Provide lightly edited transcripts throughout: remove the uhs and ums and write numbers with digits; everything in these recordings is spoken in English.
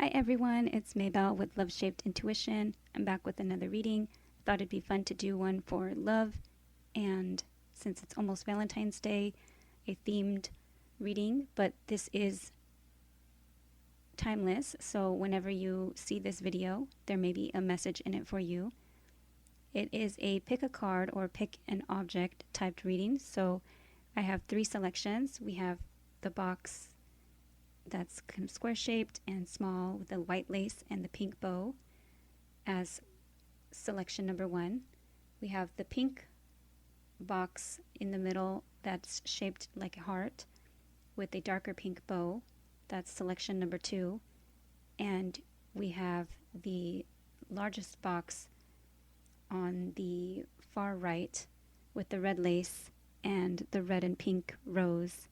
Hi everyone, it's Maybelle with Love Shaped Intuition. I'm back with another reading. Thought it'd be fun to do one for love, and since it's almost Valentine's Day, a themed reading, but this is timeless, so whenever you see this video, there may be a message in it for you. It is a pick a card or pick an object typed reading, so I have 3 selections. We have the box that's kind of square shaped and small with the white lace and the pink bow as selection number 1. We have the pink box in the middle that's shaped like a heart with a darker pink bow. That's selection number 2. And we have the largest box on the far right with the red lace and the red and pink rose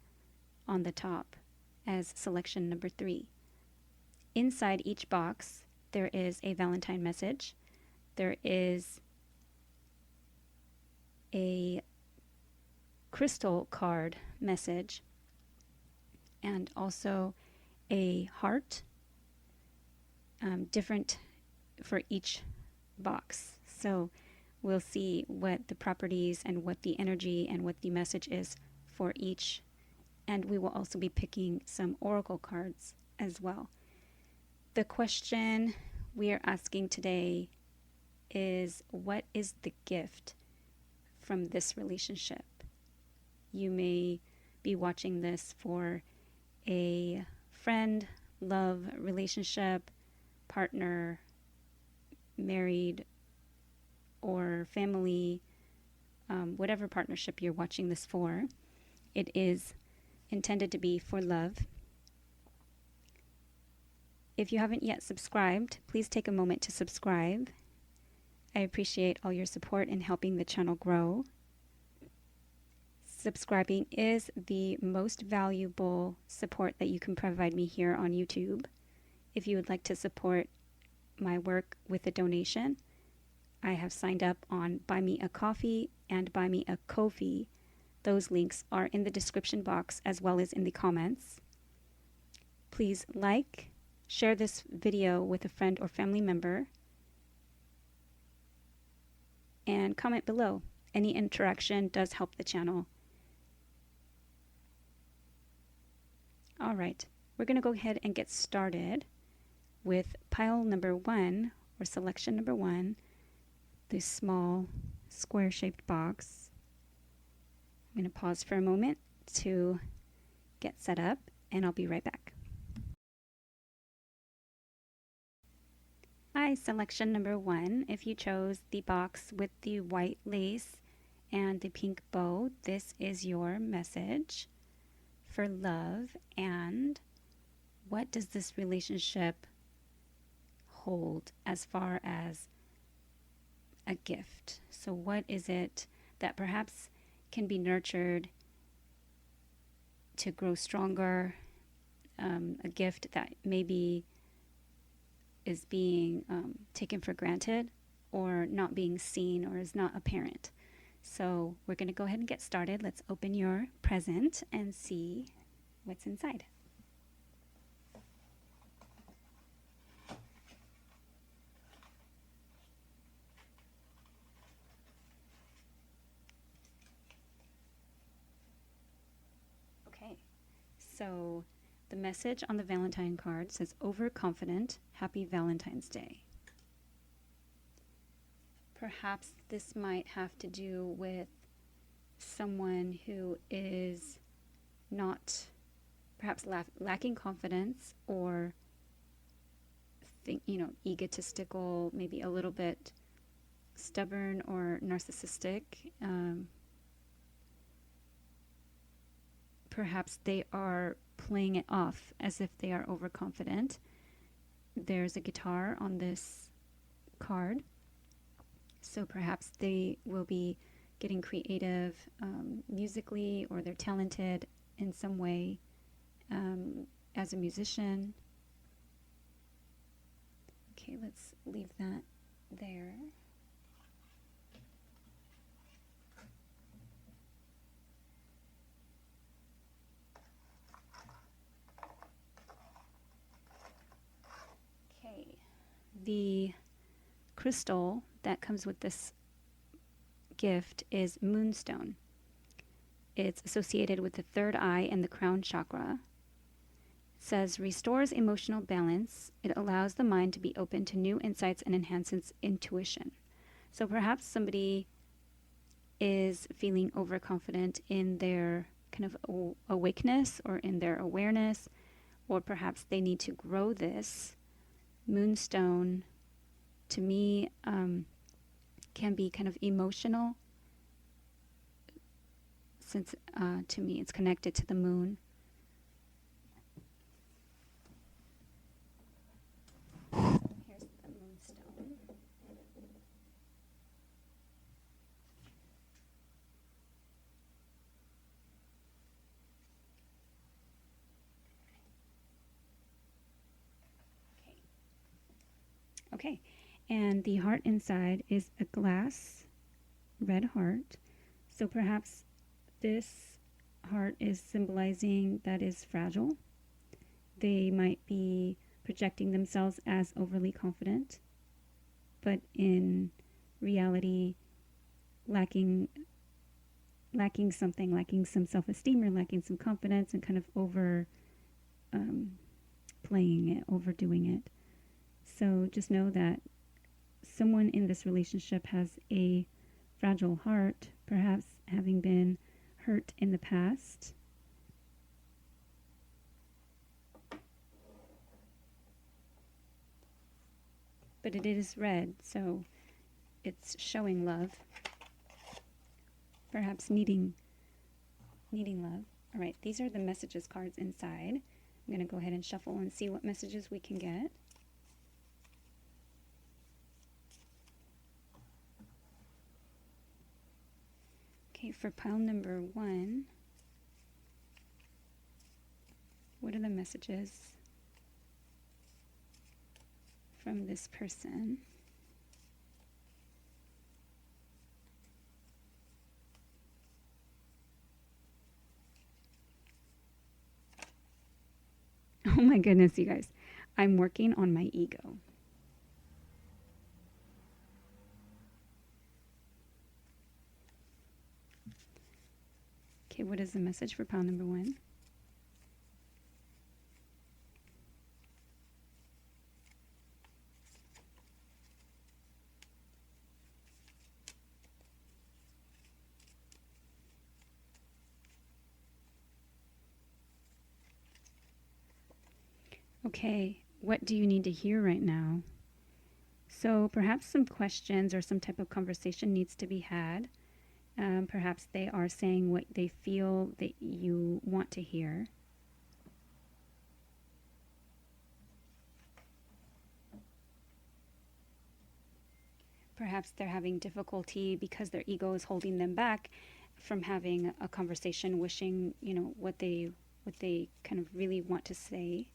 on the top as selection number 3. Inside each box, there is a Valentine message. There is a crystal card message and also a heart, different for each box. So we'll see what the properties and what the energy and what the message is for each. And we will also be picking some oracle cards as well. The question we are asking today is, what is the gift from this relationship? You may be watching this for a friend, love, relationship, partner, married, or family, whatever partnership you're watching this for. It is intended to be for love. If you haven't yet subscribed, please take a moment to subscribe. I appreciate all your support in helping the channel grow. Subscribing is the most valuable support that you can provide me here on YouTube. If you would like to support my work with a donation, I have signed up on Buy Me a Coffee and Buy Me a Ko-fi. Those links are in the description box as well as in the comments. Please like, share this video with a friend or family member, and comment below. Any interaction does help the channel. All right, we're going to go ahead and get started with pile number 1, or selection number 1, this small square-shaped box. I'm going to pause for a moment to get set up, and I'll be right back. Hi, selection number 1. If you chose the box with the white lace and the pink bow, this is your message for love. And what does this relationship hold as far as a gift? So what is it that perhaps can be nurtured to grow stronger, a gift that maybe is being taken for granted or not being seen or is not apparent. So we're going to go ahead and get started. Let's open your present and see what's inside. Okay, so the message on the Valentine card says, overconfident, happy Valentine's Day. Perhaps this might have to do with someone who is not, perhaps lacking confidence, or egotistical, maybe a little bit stubborn or narcissistic. Perhaps they are playing it off as if they are overconfident. There's a guitar on this card, so perhaps they will be getting creative musically, or they're talented in some way as a musician. Okay, let's leave that there. the crystal that comes with this gift is moonstone. It's associated with the third eye and the crown chakra. It says, restores emotional balance. It allows the mind to be open to new insights and enhances intuition. So perhaps somebody is feeling overconfident in their kind of awakeness or in their awareness, or perhaps they need to grow this. Moonstone, to me, can be kind of emotional, since to me it's connected to the moon. Here's the moonstone. Okay, and the heart inside is a glass red heart. So perhaps this heart is symbolizing that is fragile. They might be projecting themselves as overly confident, but in reality lacking something, lacking some self-esteem or lacking some confidence, and kind of playing it, overdoing it. So just know that someone in this relationship has a fragile heart, perhaps having been hurt in the past. But it is red, so it's showing love. Perhaps needing love. All right, these are the messages cards inside. I'm going to go ahead and shuffle and see what messages we can get. Okay, for pile number 1, what are the messages from this person? Oh my goodness, you guys. I'm working on my ego. Okay, what is the message for pile number 1? Okay, what do you need to hear right now? So perhaps some questions or some type of conversation needs to be had. Perhaps they are saying what they feel that you want to hear. Perhaps they're having difficulty because their ego is holding them back from having a conversation, wishing, what they kind of really want to say.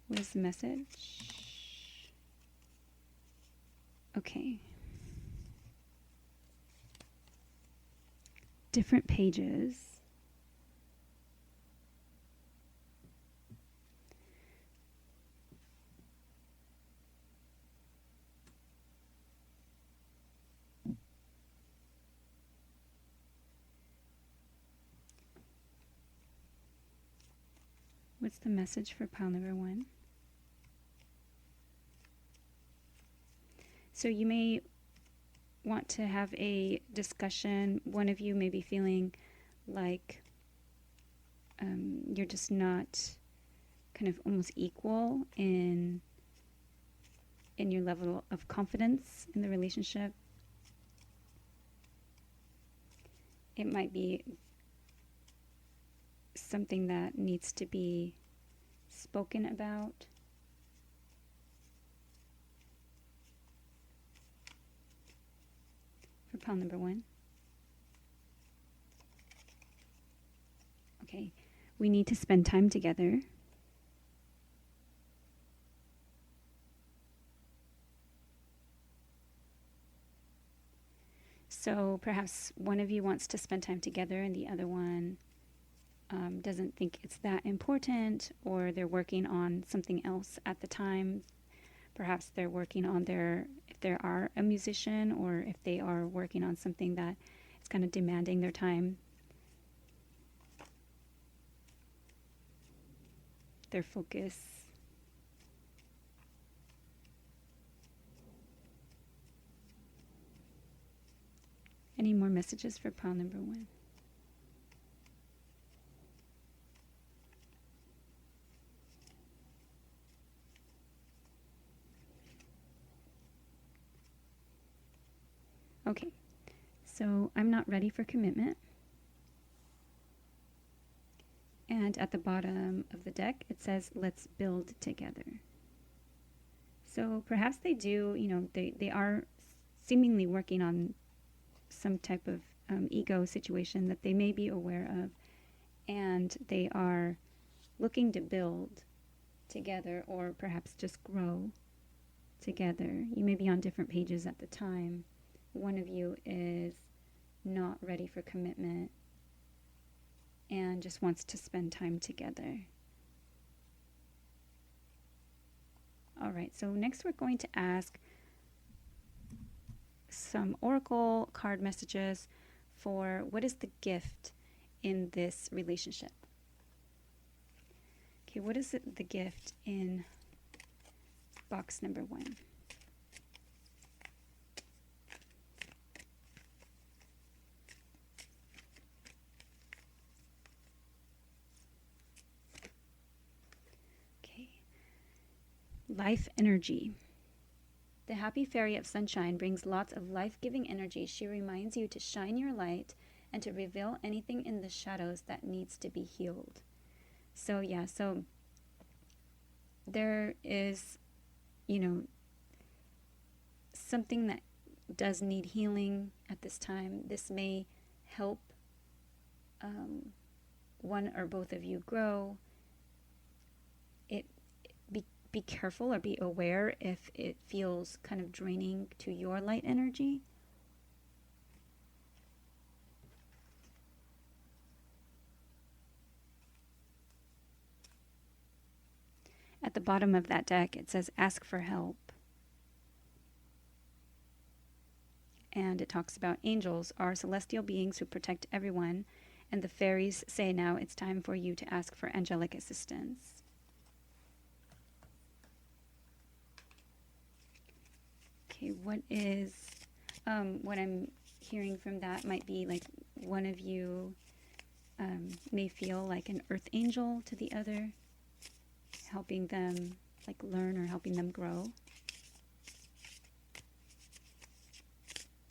What is the message? Okay. Different pages. What's the message for pile number 1? So you may want to have a discussion. One of you may be feeling like you're just not kind of almost equal in your level of confidence in the relationship. It might be something that needs to be spoken about. For pile number 1. Okay, we need to spend time together. So perhaps one of you wants to spend time together and the other one doesn't think it's that important, or they're working on something else at the time. Perhaps they're working on if they are a musician, or if they are working on something that is kind of demanding their time, their focus. Any more messages for pile number 1? Okay, so I'm not ready for commitment. And at the bottom of the deck, it says, let's build together. So perhaps they do, they are seemingly working on some type of ego situation that they may be aware of, and they are looking to build together, or perhaps just grow together. You may be on different pages at the time. One of you is not ready for commitment and just wants to spend time together. All right, so next we're going to ask some oracle card messages for what is the gift in this relationship. Okay, what is the gift in box number 1? Okay, life energy. The happy fairy of sunshine brings lots of life-giving energy. She reminds you to shine your light and to reveal anything in the shadows that needs to be healed. So yeah, so there is, something that does need healing at this time. This may help one or both of you grow. Be careful or be aware if it feels kind of draining to your light energy. At the bottom of that deck, it says, ask for help. And it talks about angels are celestial beings who protect everyone. And the fairies say now it's time for you to ask for angelic assistance. Okay, what I'm hearing from that might be like one of you may feel like an earth angel to the other, helping them like learn or helping them grow.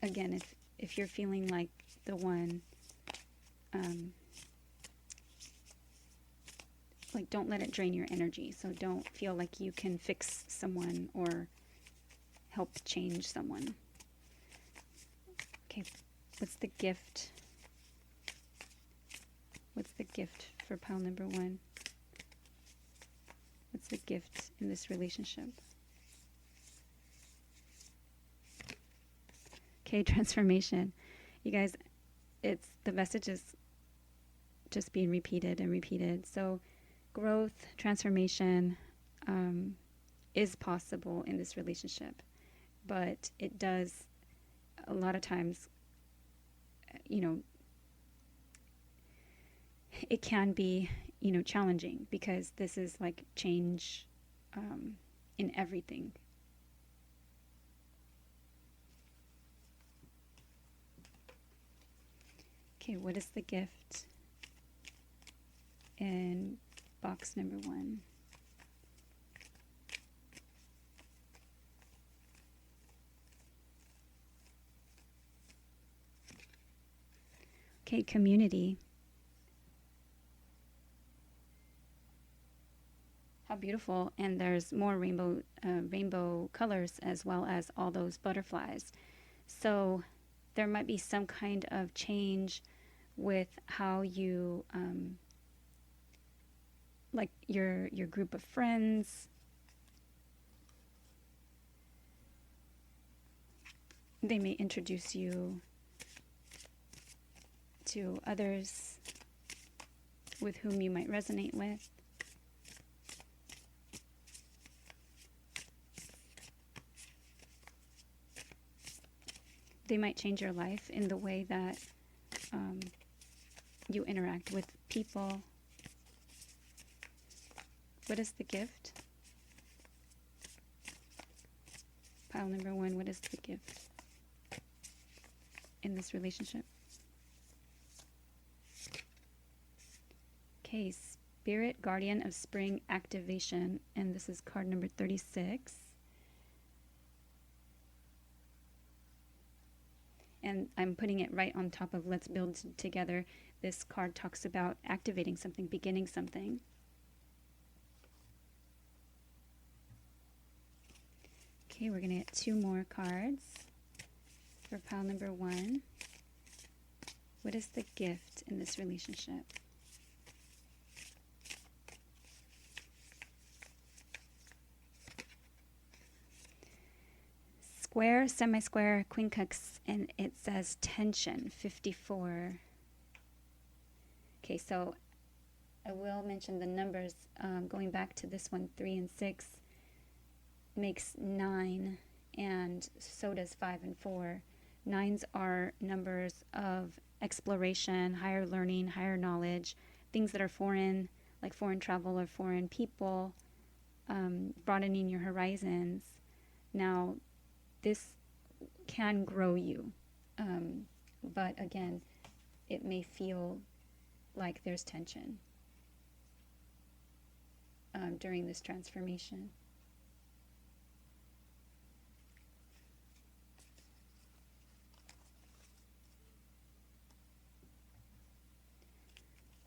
Again, if you're feeling like the one, like don't let it drain your energy. So don't feel like you can fix someone or help change someone. Okay, what's the gift? What's the gift for pile number 1? What's the gift in this relationship? Okay, transformation. You guys, the message is just being repeated and repeated. So growth, transformation is possible in this relationship. But it does, a lot of times, it can be, challenging, because this is like change in everything. Okay, what is the gift in box number 1? Okay, community. How beautiful. And there's more rainbow colors, as well as all those butterflies. So there might be some kind of change with how you, like your group of friends. They may introduce you to others with whom you might resonate with. They might change your life in the way that you interact with people. What is the gift? Pile number 1, what is the gift in this relationship? Okay, Spirit Guardian of Spring Activation, and this is card number 36. And I'm putting it right on top of Let's Build Together. This card talks about activating something, beginning something. Okay, we're going to get 2 more cards for pile number 1. What is the gift in this relationship? Square, semi-square, quincunx, and it says tension, 54. Okay, so I will mention the numbers. Going back to this one, 3 and 6 makes 9, and so does 5 and 4. 9s are numbers of exploration, higher learning, higher knowledge, things that are foreign, like foreign travel or foreign people, broadening your horizons. Now, this can grow you, but again, it may feel like there's tension during this transformation.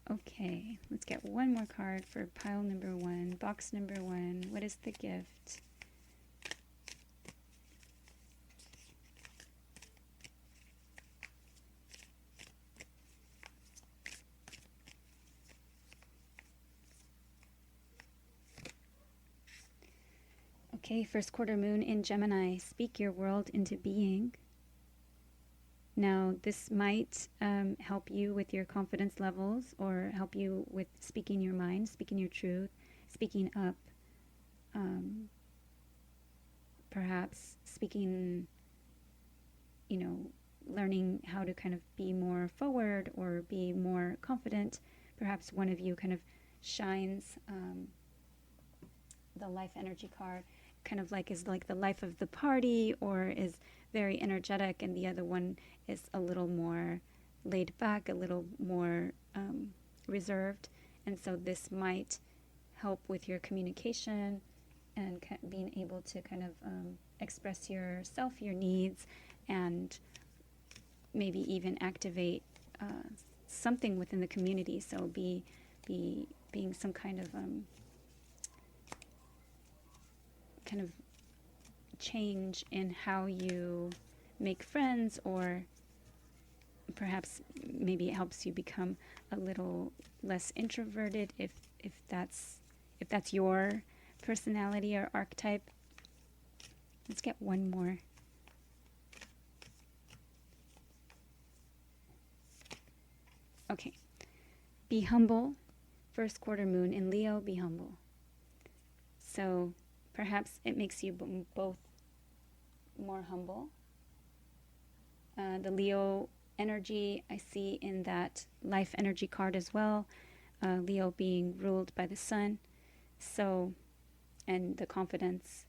Okay, let's get one more card for pile number 1, box number 1. What is the gift? Okay, first quarter moon in Gemini. Speak your world into being. Now, this might help you with your confidence levels or help you with speaking your mind, speaking your truth, speaking up. Perhaps speaking, learning how to kind of be more forward or be more confident. Perhaps one of you kind of shines the life energy card, kind of like is like the life of the party or is very energetic, and the other one is a little more laid back, a little more reserved. And so this might help with your communication and being able to kind of express yourself, your needs, and maybe even activate something within the community. So being some kind of change in how you make friends, or perhaps maybe it helps you become a little less introverted if that's your personality or archetype. Let's get one more. Okay. Be humble. First quarter moon in Leo, be humble. So perhaps it makes you both more humble. The Leo energy I see in that life energy card as well. Leo being ruled by the sun. So, and the confidence.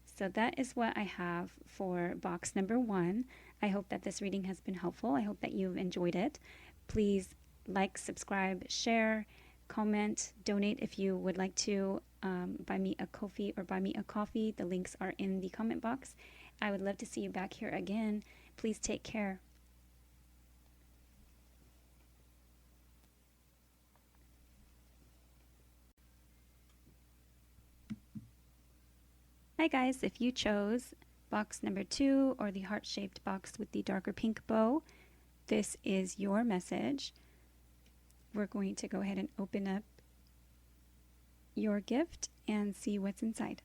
So that is what I have for box number 1. I hope that this reading has been helpful. I hope that you've enjoyed it. Please like, subscribe, share, comment, donate if you would like to. Buy me a Ko-fi or buy me a coffee. The links are in the comment box. I would love to see you back here again. Please take care. Hi guys, if you chose box number 2 or the heart-shaped box with the darker pink bow, this is your message. We're going to go ahead and open up your gift and see what's inside.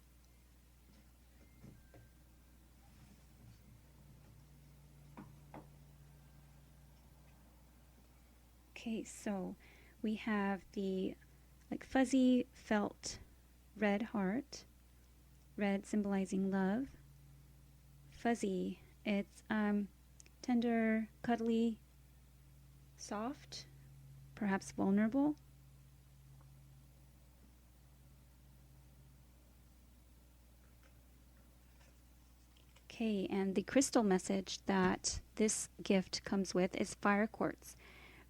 Okay, so we have the like fuzzy felt red heart, red symbolizing love. Fuzzy, it's tender, cuddly, soft, perhaps vulnerable. Okay, and the crystal message that this gift comes with is fire quartz,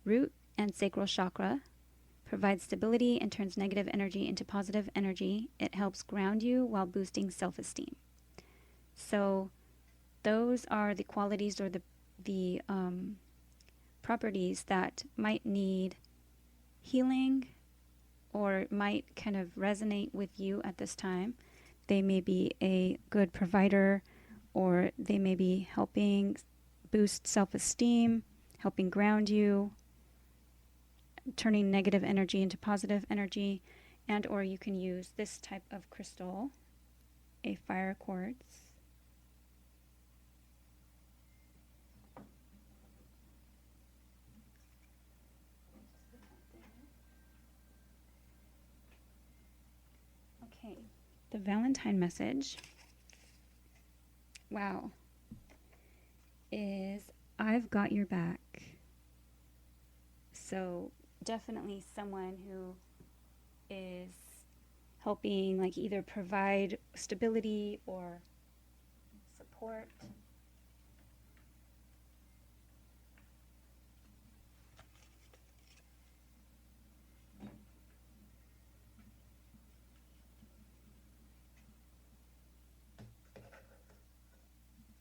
root and sacral chakra, provides stability and turns negative energy into positive energy. It helps ground you while boosting self-esteem. So those are the qualities or the properties that might need healing or might kind of resonate with you at this time. They may be a good provider, or they may be helping boost self-esteem, helping ground you, turning negative energy into positive energy, and or you can use this type of crystal, a fire quartz. Okay, the Valentine message, wow, is I've got your back. So definitely someone who is helping like either provide stability or support.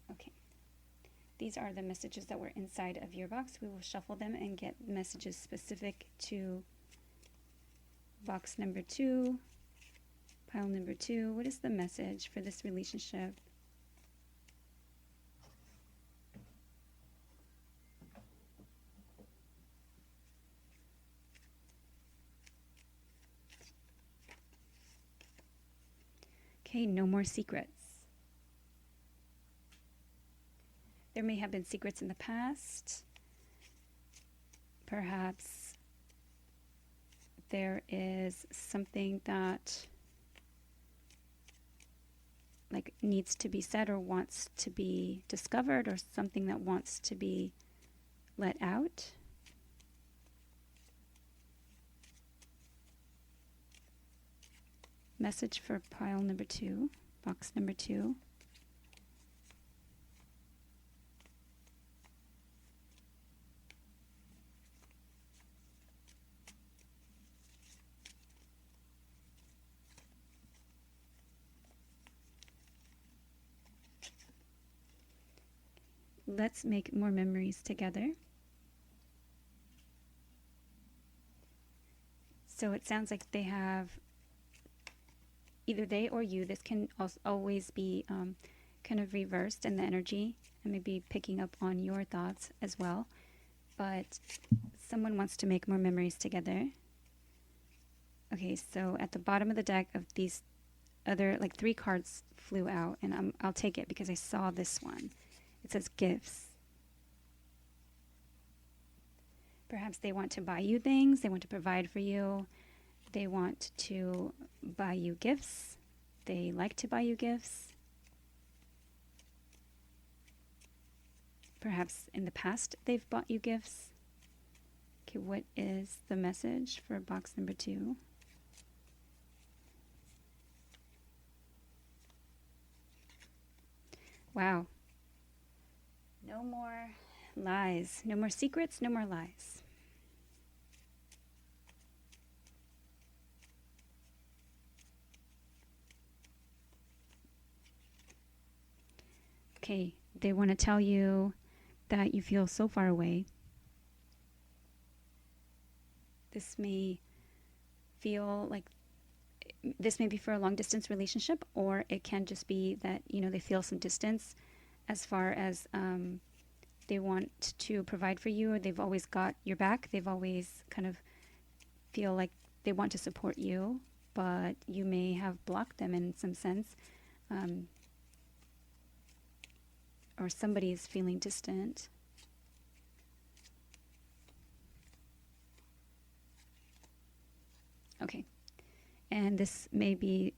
Okay. These are the messages that were inside of your box. We will shuffle them and get messages specific to box number 2, pile number 2. What is the message for this relationship? Okay, no more secrets. There may have been secrets in the past. Perhaps there is something that like needs to be said or wants to be discovered, or something that wants to be let out. Message for pile number 2, box number 2. Let's make more memories together. So it sounds like they have, either they or you, this can also always be kind of reversed in the energy and maybe picking up on your thoughts as well. But someone wants to make more memories together. Okay, so at the bottom of the deck of these other, like 3 cards flew out, and I'll take it because I saw this one. It says gifts. Perhaps they want to buy you things, they want to provide for you, they want to buy you gifts, they like to buy you gifts. Perhaps in the past they've bought you gifts. Okay, what is the message for box number 2? Wow. No more lies. No more secrets, no more lies. Okay, they want to tell you that you feel so far away. This may feel like this may be for a long distance relationship, or it can just be that, you know, they feel some distance as far as they want to provide for you, or they've always got your back. They've always kind of feel like they want to support you, but you may have blocked them in some sense. Or somebody is feeling distant. And this may be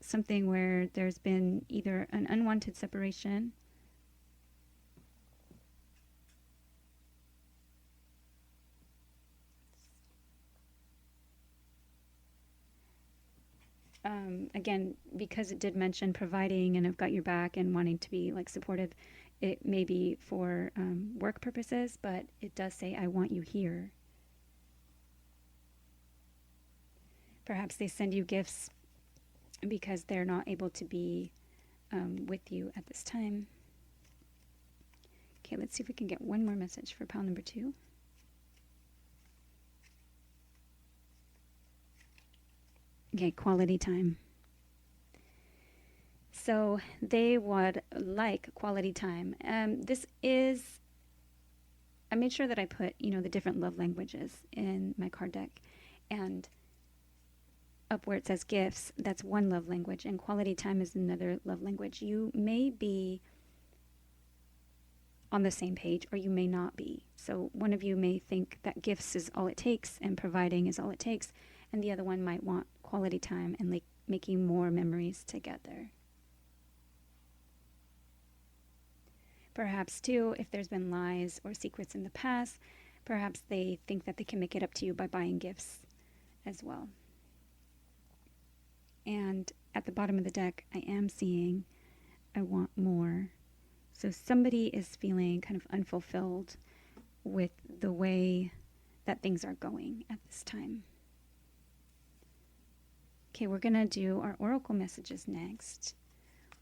something where there's been either an unwanted separation again, because it did mention providing and I've got your back and wanting to be like supportive, it may be for work purposes, but it does say, I want you here. Perhaps they send you gifts because they're not able to be with you at this time. Okay, let's see if we can get one more message for pile number 2. Okay, quality time. So they would like quality time. This is, I made sure that I put, the different love languages in my card deck. And up where it says gifts, that's one love language, and quality time is another love language. You may be on the same page or you may not be. So one of you may think that gifts is all it takes and providing is all it takes, and the other one might want quality time and like making more memories together. Perhaps too, if there's been lies or secrets in the past, perhaps they think that they can make it up to you by buying gifts as well. And at the bottom of the deck, I am seeing I want more. So somebody is feeling kind of unfulfilled with the way that things are going at this time. Okay, we're going to do our oracle messages next.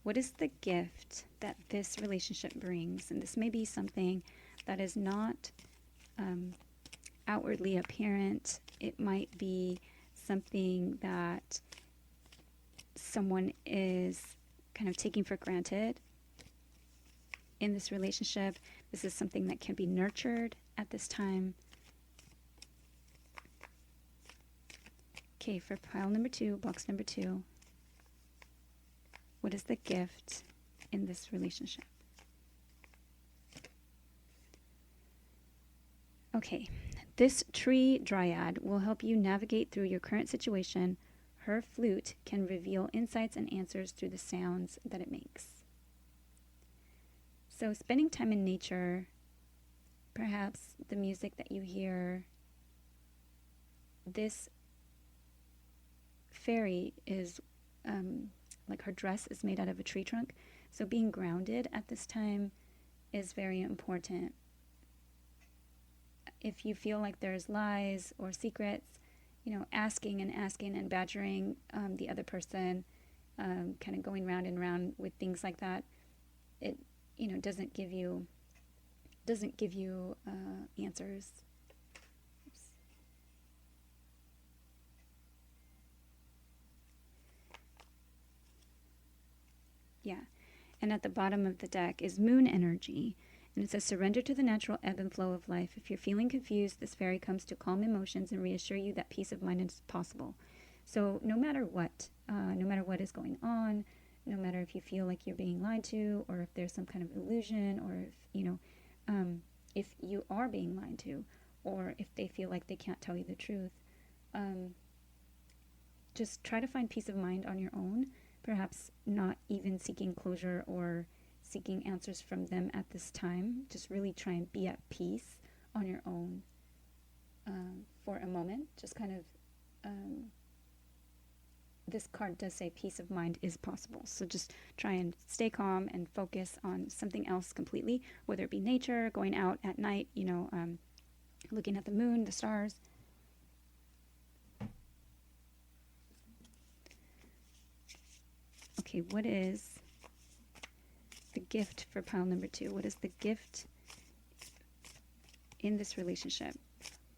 What is the gift that this relationship brings? And this may be something that is not outwardly apparent. It might be something that someone is kind of taking for granted in this relationship. This is something that can be nurtured at this time. Okay, for pile number 2, box number 2, what is the gift in this relationship? Okay, this tree dryad will help you navigate through your current situation. Her flute can reveal insights and answers through the sounds that it makes. So spending time in nature, perhaps the music that you hear, this fairy is like her dress is made out of a tree trunk. So being grounded at this time is very important. If you feel like there's lies or secrets, asking and badgering the other person, kind of going round and round with things like that, it doesn't give you answers. Oops. Yeah, and at the bottom of the deck is moon energy. And it says, surrender to the natural ebb and flow of life. If you're feeling confused, this fairy comes to calm emotions and reassure you that peace of mind is possible. So no matter what is going on, no matter if you feel like you're being lied to, or if there's some kind of illusion, or if you are being lied to, or if they feel like they can't tell you the truth, just try to find peace of mind on your own. Perhaps not even seeking closure or seeking answers from them at this time. Just really try and be at peace on your own for a moment. Just kind of, this card does say peace of mind is possible. So just try and stay calm and focus on something else completely, whether it be nature, going out at night, looking at the moon, the stars. Okay, what is the gift for pile number 2? What is the gift in this relationship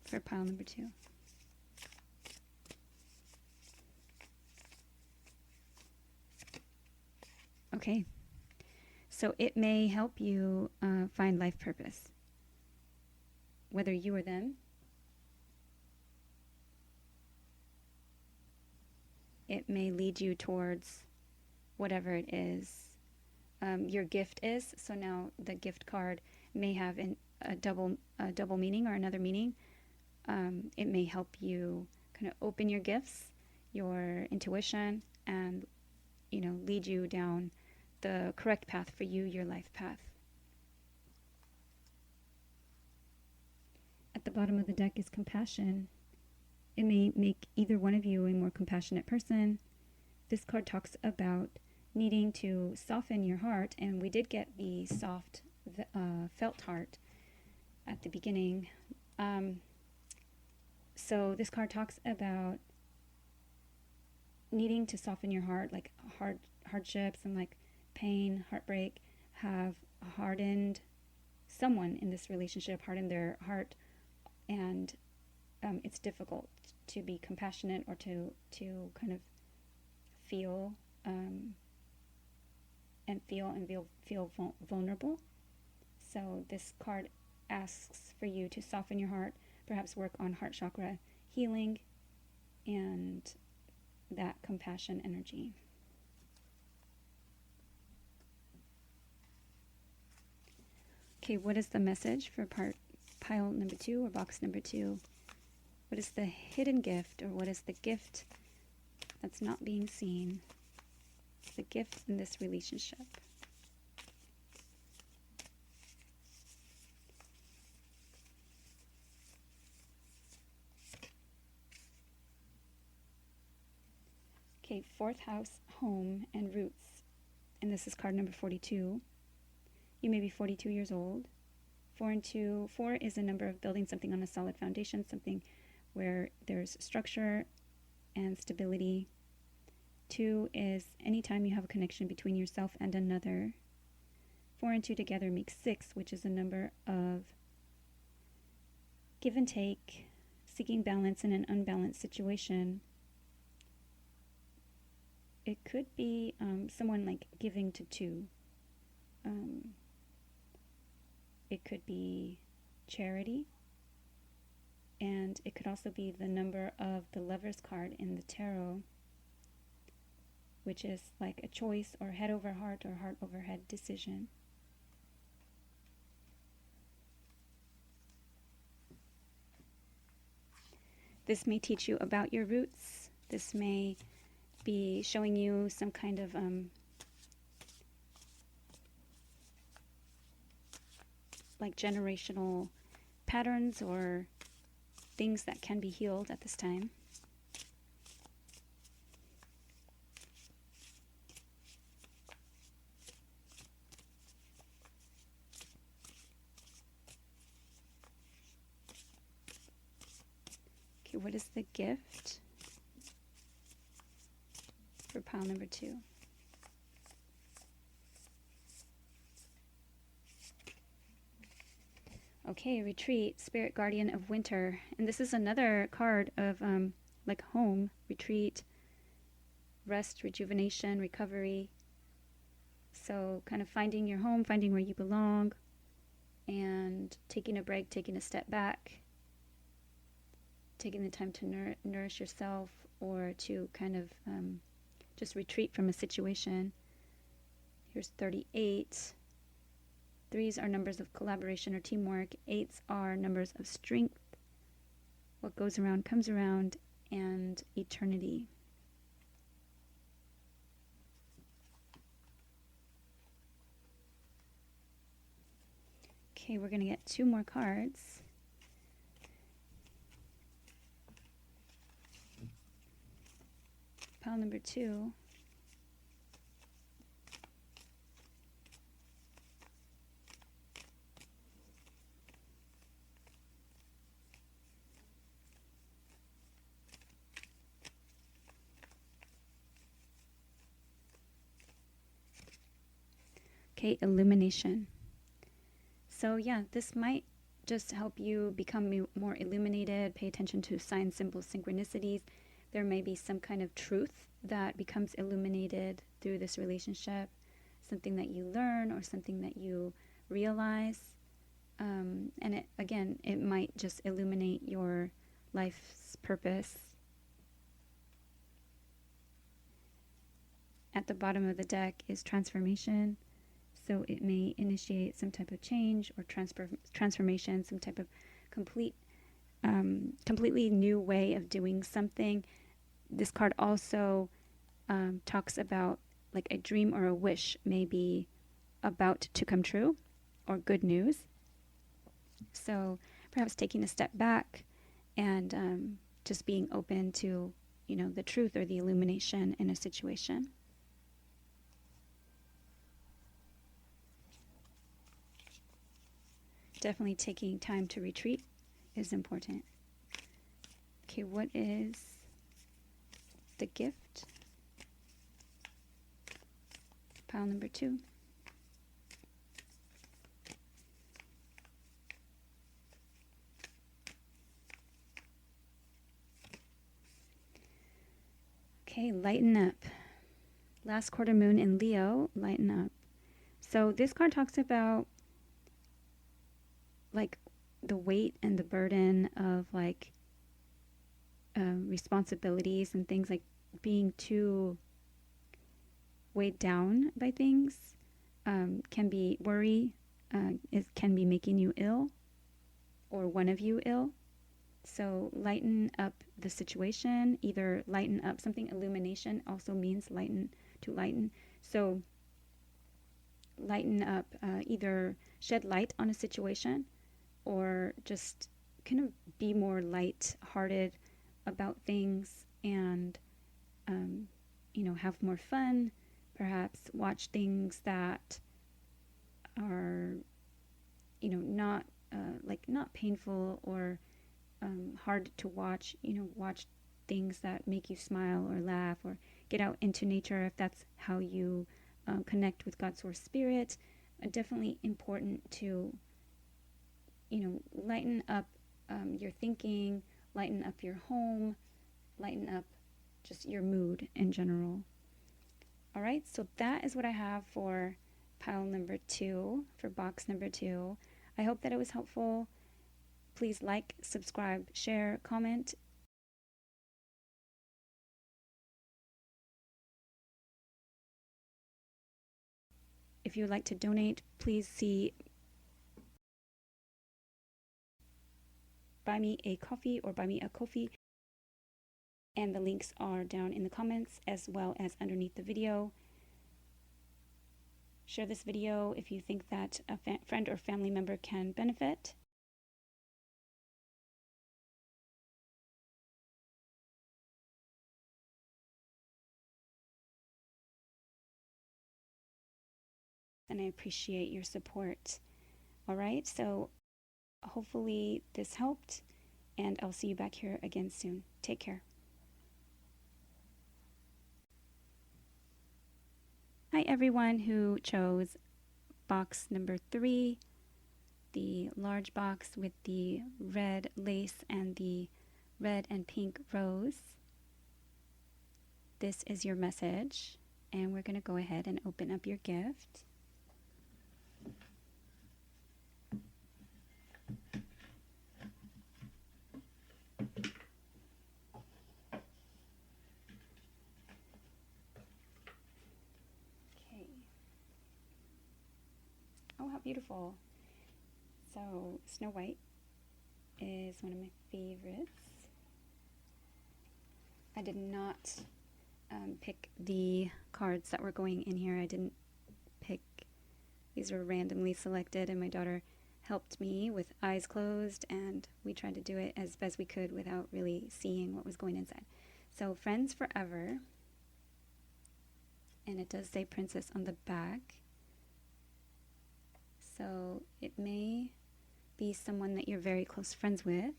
for pile number 2? Okay, so it may help you find life purpose, whether you or them. It may lead you towards whatever it is your gift is. So now the gift card may have a double meaning or another meaning. It may help you kind of open your gifts your intuition, and, lead you down the correct path for you, your life path. At the bottom of the deck is compassion. It may make either one of you a more compassionate person. This card talks about needing to soften your heart, and we did get the soft felt heart at the beginning. So this card talks about needing to soften your heart, like hardships and like pain, heartbreak, have hardened someone in this relationship, hardened their heart, and it's difficult to be compassionate or to kind of feel vulnerable. So this card asks for you to soften your heart, perhaps work on heart chakra healing and that compassion energy. Okay, what is the message for pile number 2 or box number 2? What is the hidden gift, or what is the gift that's not being seen? The gift in this relationship. Okay, 4th house, home and roots. And this is card number 42. You may be 42 years old. 4 and 2. 4 is a number of building something on a solid foundation, something where there's structure and stability. 2 is anytime you have a connection between yourself and another. 4 and 2 together make 6, which is a number of give and take, seeking balance in an unbalanced situation. It could be someone like giving to 2. It could be charity. And it could also be the number of the Lover's card in the tarot, which is like a choice or head over heart or heart over head decision. This may teach you about your roots. This may be showing you some kind of like generational patterns or things that can be healed at this time. Okay, what is the gift for pile number 2? Okay, retreat, spirit guardian of winter. And this is another card of like home, retreat, rest, rejuvenation, recovery. So kind of finding your home, finding where you belong, and taking a break, taking a step back, taking the time to nourish yourself, or to kind of just retreat from a situation. Here's 38. 3s are numbers of collaboration or teamwork. 8s are numbers of strength. What goes around comes around, and eternity. Okay, we're going to get 2 more cards. Pile number 2. Okay, illumination. So yeah, this might just help you become more illuminated, pay attention to signs, symbols, synchronicities. There may be some kind of truth that becomes illuminated through this relationship, something that you learn or something that you realize. And it might just illuminate your life's purpose. At the bottom of the deck is transformation. So it may initiate some type of change or transformation, some type of completely new way of doing something. This card also talks about like a dream or a wish may be about to come true, or good news. So perhaps taking a step back and just being open to, the truth or the illumination in a situation. Definitely taking time to retreat is important. Okay, what is the gift? Pile number 2. Okay, lighten up. Last quarter moon in Leo, lighten up. So this card talks about like the weight and the burden of like responsibilities and things, like being too weighed down by things. Can be worry, can be making you ill or one of you ill. So lighten up the situation, either lighten up something. Illumination also means to lighten. So lighten up, either shed light on a situation or just kind of be more light-hearted about things and, have more fun. Perhaps watch things that are, not not painful or hard to watch. Watch things that make you smile or laugh, or get out into nature if that's how you connect with God's source spirit. Definitely important to, lighten up your thinking, lighten up your home, lighten up just your mood in general. All right, so that is what I have for pile number 2, for box number 2. I hope that it was helpful. Please like, subscribe, share, comment. If you would like to donate, please see Buy Me a Coffee or Buy Me a Ko-fi. And the links are down in the comments as well as underneath the video. Share this video if you think that a friend or family member can benefit. And I appreciate your support. All right, so hopefully this helped, and I'll see you back here again soon. Take care. Hi, everyone who chose box number 3, the large box with the red lace and the red and pink rose. This is your message, and we're going to go ahead and open up your gift. Okay. Oh, how beautiful. So, Snow White is one of my favorites. I did not pick the cards that were going in here. I didn't pick. These were randomly selected, and my daughter helped me with eyes closed, and we tried to do it as best we could without really seeing what was going inside. So, Friends Forever, and it does say Princess on the back. So it may be someone that you're very close friends with.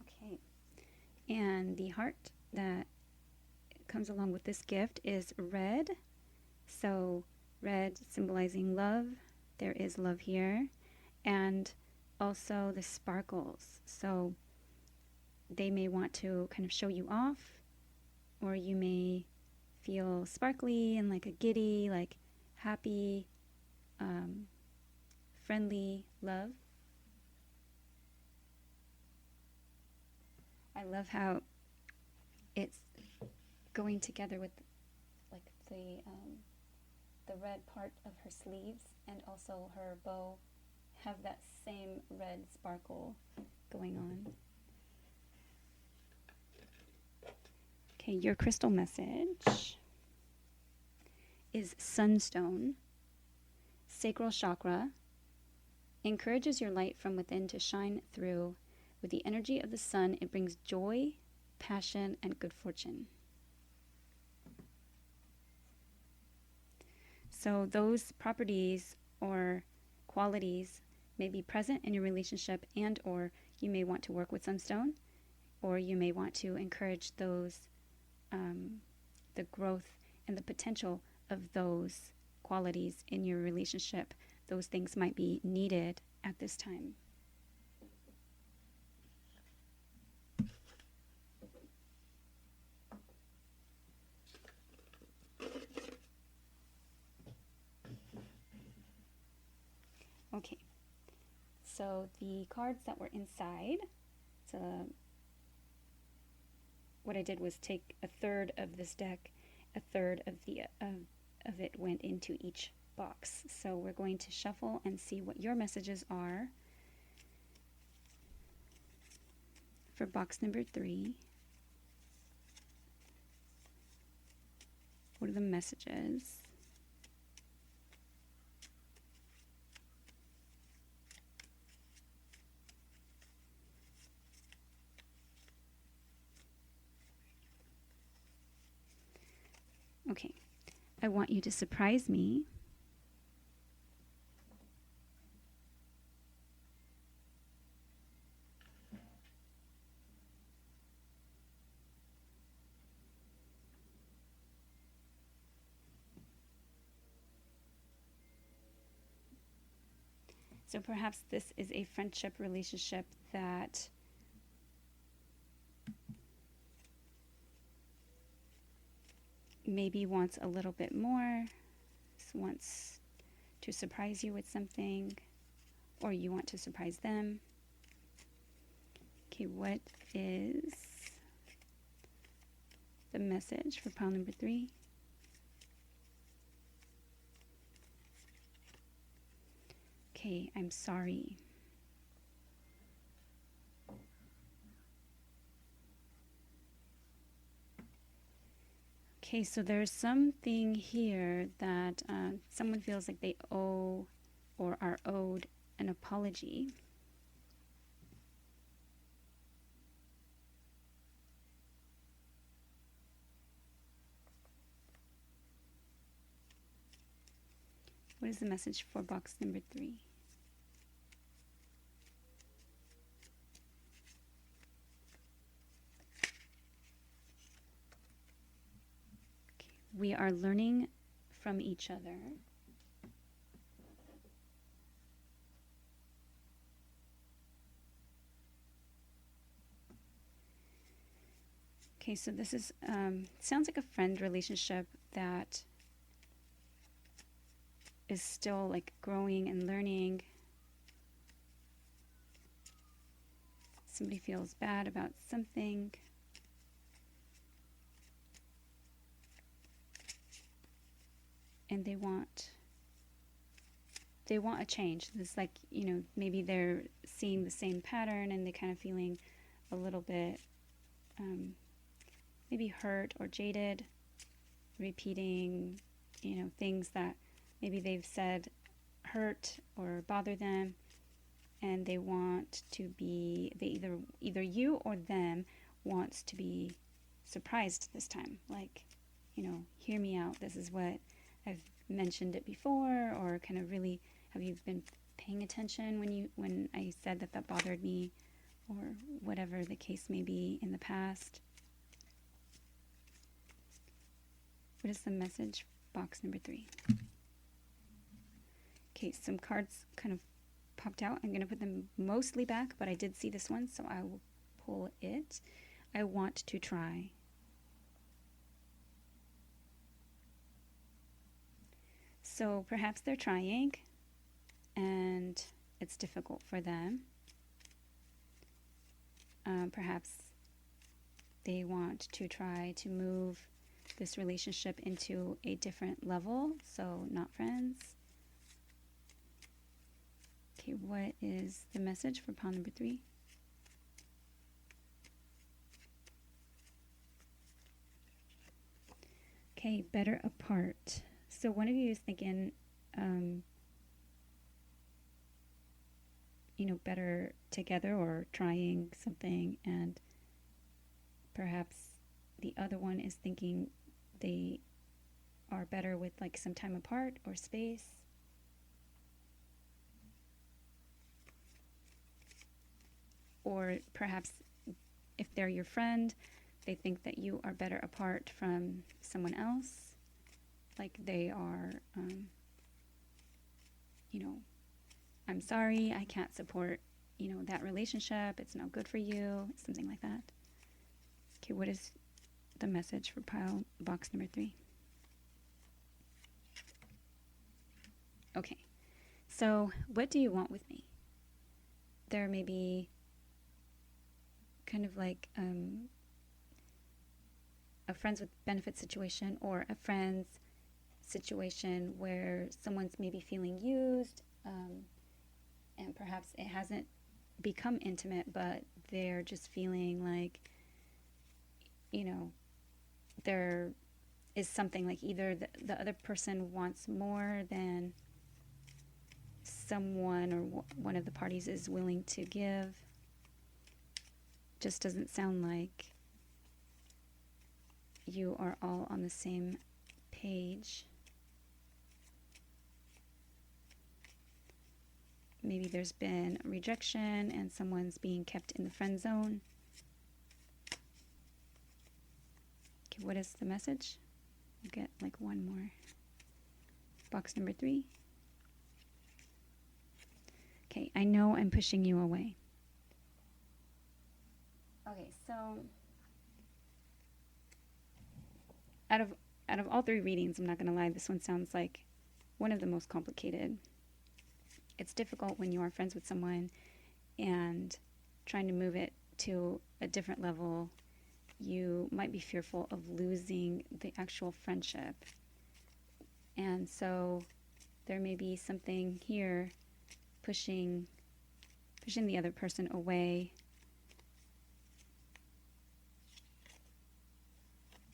Okay, and the heart that comes along with this gift is red. So red symbolizing love. There is love here. And also the sparkles. So they may want to kind of show you off, or you may feel sparkly and like a giddy, like happy, friendly love. I love how it's going together with like the the red part of her sleeves and also her bow have that same red sparkle going on. Okay, your crystal message is Sunstone. Sacral chakra encourages your light from within to shine through. With the energy of the sun, it brings joy, passion, and good fortune. So those properties or qualities may be present in your relationship, and or you may want to work with sunstone, or you may want to encourage those, the growth and the potential of those qualities in your relationship. Those things might be needed at this time. Okay, so the cards that were inside, so what I did was take a third of this deck, a third of it went into each box. So we're going to shuffle and see what your messages are for box number 3. What are the messages? Okay, I want you to surprise me. So perhaps this is a friendship relationship that maybe wants a little bit more, wants to surprise you with something, or you want to surprise them. Okay, what is the message for pile number 3? Okay, I'm sorry. Okay, so there's something here that someone feels like they owe or are owed an apology. What is the message for box number 3? We are learning from each other. Okay, so this is sounds like a friend relationship that is still like growing and learning. Somebody feels bad about something. And they want a change. It's like, you know, maybe they're seeing the same pattern and they're kind of feeling a little bit maybe hurt or jaded, repeating, you know, things that maybe they've said hurt or bother them, and they want to be, either you or them wants to be surprised this time. Like, you know, hear me out. This is what I've mentioned it before, or kind of really, have you been paying attention when I said that bothered me, or whatever the case may be in the past. What is the message? Box number 3. Okay, some cards kind of popped out. I'm going to put them mostly back, but I did see this one, so I will pull it. I want to try. So perhaps they're trying and it's difficult for them. Perhaps they want to try to move this relationship into a different level, so not friends. Okay, what is the message for pile number 3? Okay, better apart. So one of you is thinking, better together or trying something, and perhaps the other one is thinking they are better with like some time apart or space. Or perhaps if they're your friend, they think that you are better apart from someone else. Like they are, I'm sorry, I can't support, that relationship. It's no good for you. Something like that. Okay, what is the message for box number 3? Okay, so what do you want with me? There may be kind of like a friends with benefit situation, or a friend's situation where someone's maybe feeling used, and perhaps it hasn't become intimate, but they're just feeling like, there is something like either the other person wants more than someone or one of the parties is willing to give. Just doesn't sound like you are all on the same page. Maybe there's been rejection and someone's being kept in the friend zone. Okay, what is the message? We'll get like one more. Box number 3. Okay, I know I'm pushing you away. Okay, so out of all 3 readings, I'm not going to lie, this one sounds like one of the most complicated. It's difficult when you are friends with someone and trying to move it to a different level. You might be fearful of losing the actual friendship. And so there may be something here pushing the other person away.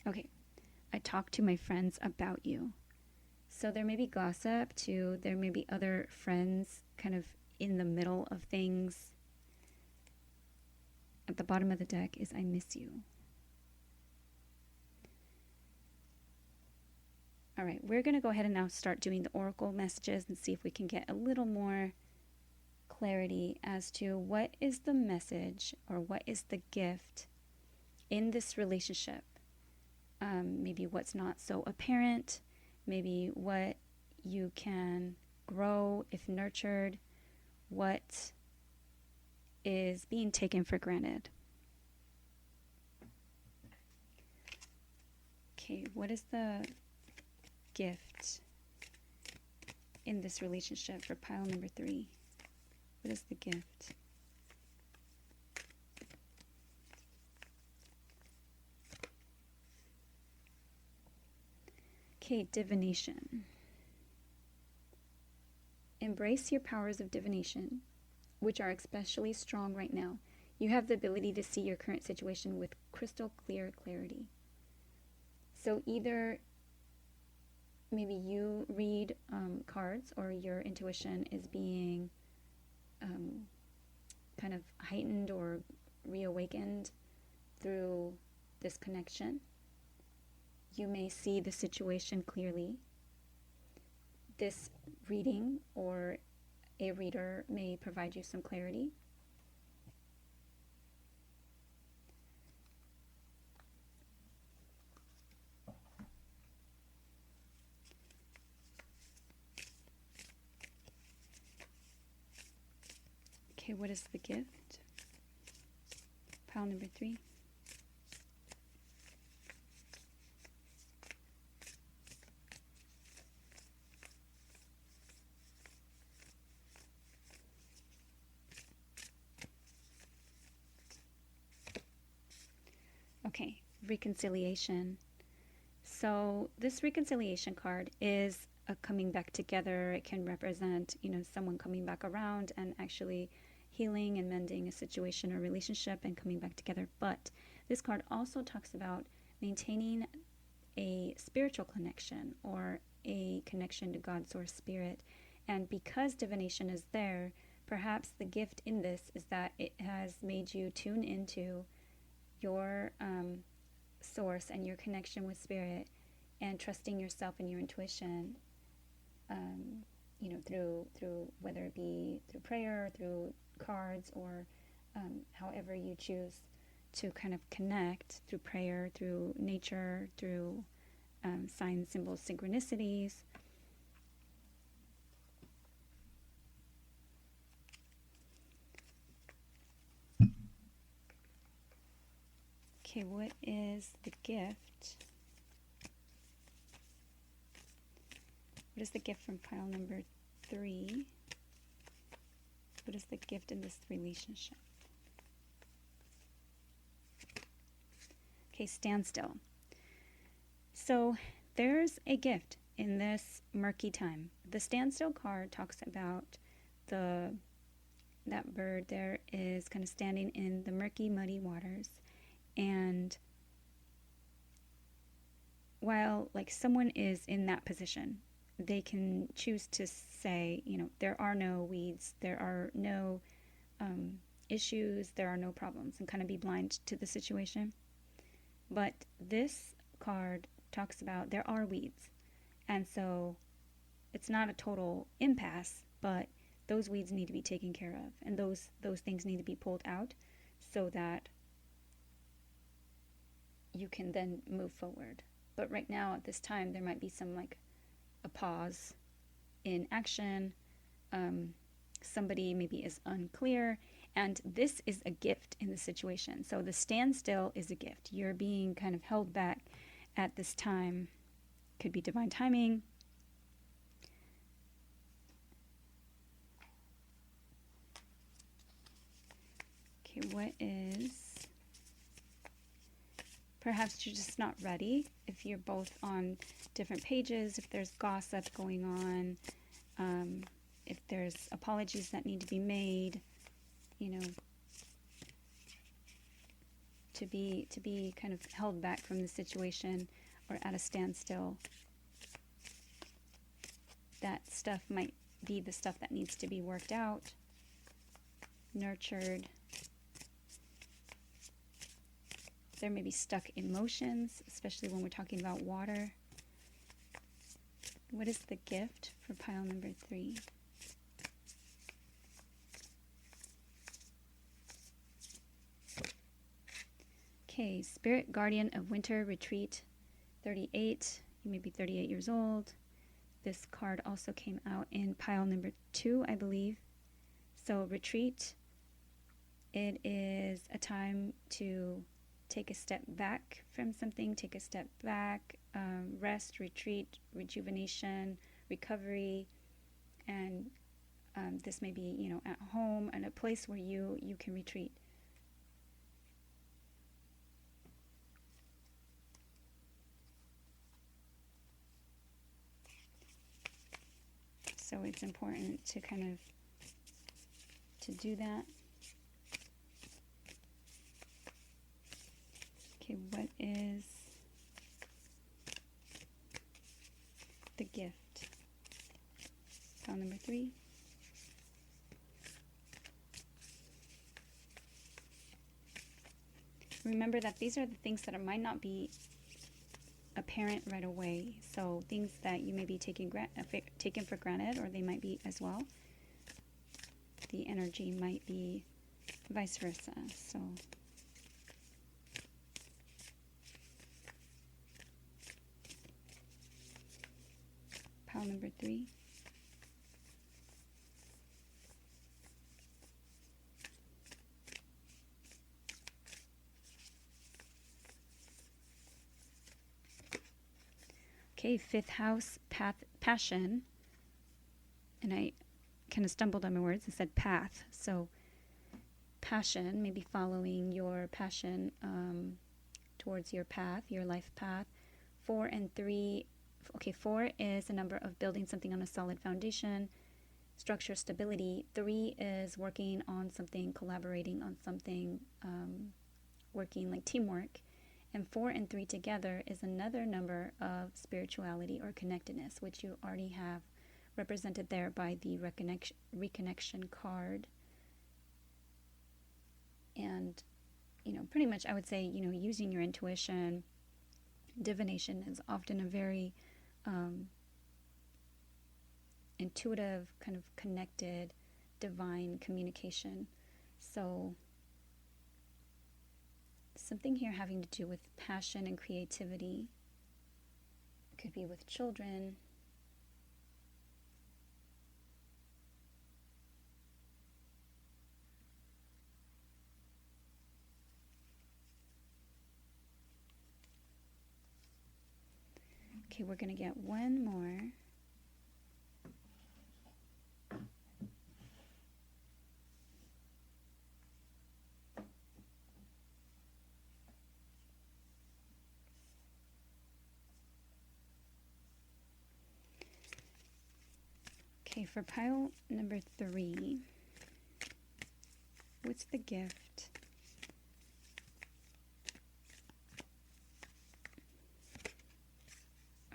Okay, I talk to my friends about you. So there may be gossip too. There may be other friends kind of in the middle of things. At the bottom of the deck is I miss you. All right, we're going to go ahead and now start doing the oracle messages and see if we can get a little more clarity as to what is the message or what is the gift in this relationship. Maybe what's not so apparent. Maybe what you can grow if nurtured, what is being taken for granted. Okay, what is the gift in this relationship for pile number 3? What is the gift? Okay, divination. Embrace your powers of divination, which are especially strong right now. You have the ability to see your current situation with crystal clear clarity. So either maybe you read cards, or your intuition is being kind of heightened or reawakened through this connection. You may see the situation clearly. This reading or a reader may provide you some clarity. Okay, what is the gift? Pile number 3. Okay, reconciliation. So this reconciliation card is a coming back together. It can represent, someone coming back around and actually healing and mending a situation or relationship and coming back together. But this card also talks about maintaining a spiritual connection or a connection to God, source, spirit. And because divination is there, perhaps the gift in this is that it has made you tune into your source and your connection with spirit and trusting yourself and your intuition, through whether it be through prayer, through cards, or however you choose to kind of connect through prayer, through nature, through signs, symbols, synchronicities. Okay, what is the gift? What is the gift from pile number 3? What is the gift in this relationship? Okay, stand still. So there's a gift in this murky time. The standstill card talks about that bird there is kind of standing in the murky, muddy waters. And while someone is in that position, they can choose to say, there are no weeds, there are no issues, there are no problems, and kind of be blind to the situation. But this card talks about there are weeds. And so it's not a total impasse, but those weeds need to be taken care of. And those things need to be pulled out so that you can then move forward. But right now at this time, there might be some a pause in action. Somebody maybe is unclear, and this is a gift in the situation. So the standstill is a gift. You're being kind of held back at this time. Could be divine timing. Okay, what is... Perhaps you're just not ready if you're both on different pages, if there's gossip going on, if there's apologies that need to be made, to be kind of held back from the situation or at a standstill. That stuff might be the stuff that needs to be worked out, nurtured. There may be stuck emotions, especially when we're talking about water. What is the gift for pile number 3? Okay, Spirit Guardian of Winter Retreat 38. You may be 38 years old. This card also came out in pile number 2, I believe. So retreat, it is a time to take a step back from something, take a step back, rest, retreat, rejuvenation, recovery, and this may be, at home and a place where you can retreat. So it's important to kind of to do that. Okay, what is the gift? File number 3. Remember that these are the things that might not be apparent right away. So things that you may be taken for granted, or they might be as well. The energy might be vice versa. So pile number 3. Okay, 5th house, passion. And I kind of stumbled on my words and said path. So passion, maybe following your passion towards your path, your life path. 4 and 3, okay, 4 is a number of building something on a solid foundation, structure, stability. 3 is working on something, collaborating on something, working like teamwork. And 4 and 3 together is another number of spirituality or connectedness, which you already have represented there by the reconnection card. And, pretty much I would say, using your intuition, divination is often a very intuitive, kind of connected, divine communication. So something here having to do with passion and creativity. It could be with children. Okay, we're going to get one more. Okay, for pile number 3, what's the gift?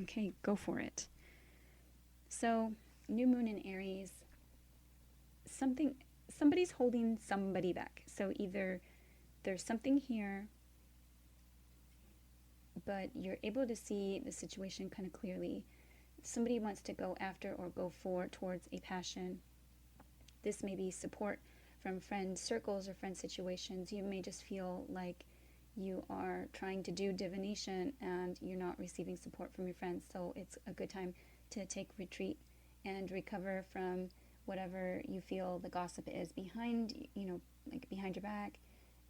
Okay, go for it. So, new moon in Aries, somebody's holding somebody back. So either there's something here, but you're able to see the situation kind of clearly. Somebody wants to go after or go towards a passion. This may be support from friend circles or friend situations. You may just feel like you are trying to do divination and you're not receiving support from your friends. So it's a good time to take retreat and recover from whatever you feel the gossip is behind, like behind your back,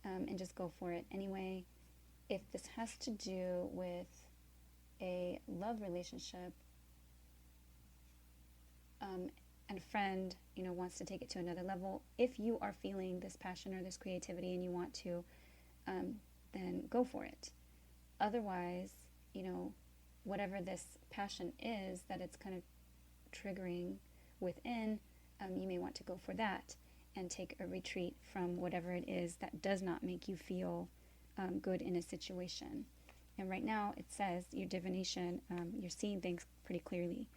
and just go for it anyway. If this has to do with a love relationship, and a friend, wants to take it to another level, if you are feeling this passion or this creativity and you want to, then go for it. Otherwise, whatever this passion is that it's kind of triggering within, you may want to go for that and take a retreat from whatever it is that does not make you feel good in a situation. And right now it says your divination, you're seeing things pretty clearly.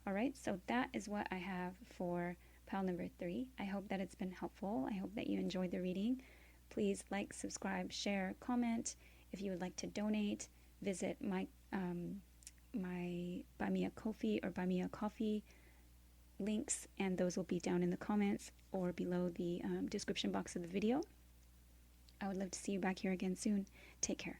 All right, so that is what I have for pile number 3. I hope that it's been helpful. I hope that you enjoyed the reading. Please like, subscribe, share, comment. If you would like to donate, visit my Buy Me a Ko-fi or Buy Me a Coffee links, and those will be down in the comments or below the description box of the video. I would love to see you back here again soon. Take care.